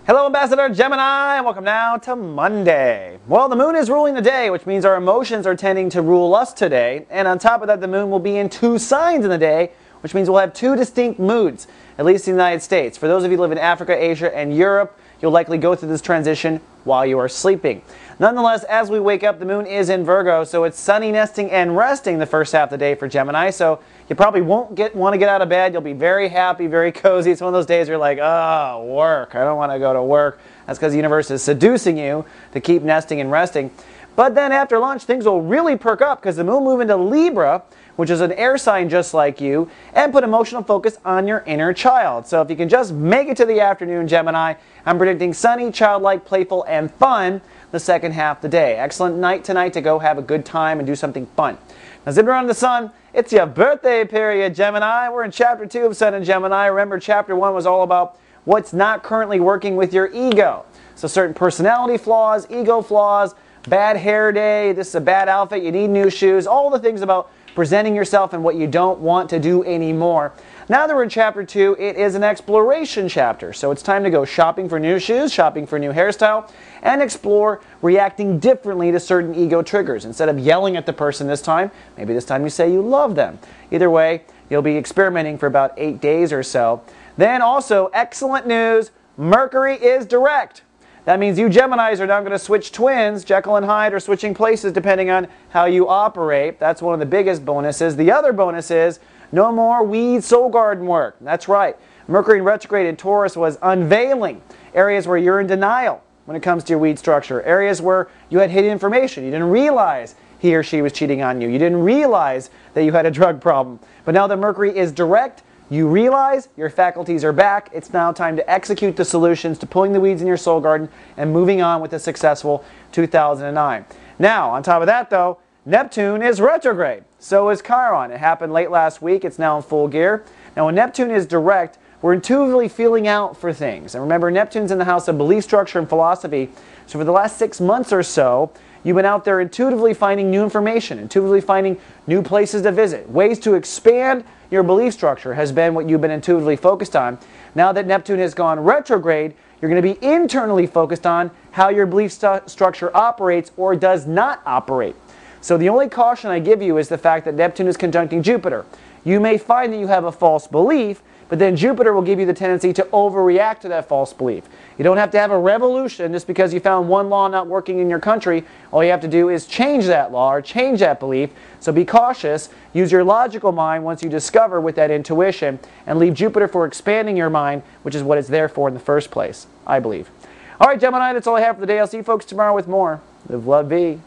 Hello, Ambassador Gemini, and welcome now to Monday. Well, the moon is ruling the day, which means our emotions are tending to rule us today. And on top of that, the moon will be in two signs in the day, which means we'll have two distinct moods, at least in the United States. For those of you who live in Africa, Asia, and Europe, you'll likely go through this transition while you are sleeping. Nonetheless, as we wake up, the moon is in Virgo, so it's sunny, nesting, and resting the first half of the day for Gemini. So you probably won't want to get out of bed. You'll be very happy, very cozy. It's one of those days where you're like, oh, work. I don't want to go to work. That's because the universe is seducing you to keep nesting and resting. But then after lunch, things will really perk up because the moon will move into Libra, which is an air sign just like you, and put emotional focus on your inner child. So if you can just make it to the afternoon, Gemini, I'm predicting sunny, childlike, playful, and fun the second half of the day. Excellent night tonight to go have a good time and do something fun. Now, zipping around the sun, it's your birthday period, Gemini. We're in Chapter 2 of Sun in Gemini. Remember, Chapter 1 was all about what's not currently working with your ego. So certain personality flaws, ego flaws, bad hair day, this is a bad outfit, you need new shoes, all the things about presenting yourself and what you don't want to do anymore. Now that we're in Chapter 2, it is an exploration chapter. So it's time to go shopping for new shoes, shopping for a new hairstyle, and explore reacting differently to certain ego triggers. Instead of yelling at the person this time, maybe this time you say you love them. Either way, you'll be experimenting for about 8 days or so. Then also, excellent news, Mercury is direct. That means you Geminis are now going to switch twins. Jekyll and Hyde are switching places depending on how you operate. That's one of the biggest bonuses. The other bonus is no more weed soul garden work. That's right. Mercury in retrograde in Taurus was unveiling areas where you're in denial when it comes to your weed structure. Areas where you had hidden information. You didn't realize he or she was cheating on you. You didn't realize that you had a drug problem. But now that Mercury is direct, you realize your faculties are back. It's now time to execute the solutions to pulling the weeds in your soul garden and moving on with a successful 2009. Now, on top of that though, Neptune is retrograde. So is Chiron. It happened late last week. It's now in full gear. Now, when Neptune is direct, we're intuitively feeling out for things. And remember, Neptune's in the house of belief structure and philosophy. So for the last 6 months or so, you've been out there intuitively finding new information, intuitively finding new places to visit. Ways to expand your belief structure has been what you've been intuitively focused on. Now that Neptune has gone retrograde, you're going to be internally focused on how your belief structure operates or does not operate. So the only caution I give you is the fact that Neptune is conjuncting Jupiter. You may find that you have a false belief, but then Jupiter will give you the tendency to overreact to that false belief. You don't have to have a revolution just because you found one law not working in your country. All you have to do is change that law or change that belief. So be cautious. Use your logical mind once you discover with that intuition, and leave Jupiter for expanding your mind, which is what it's there for in the first place, I believe. All right, Gemini, that's all I have for the day. I'll see you folks tomorrow with more. Live, love, be.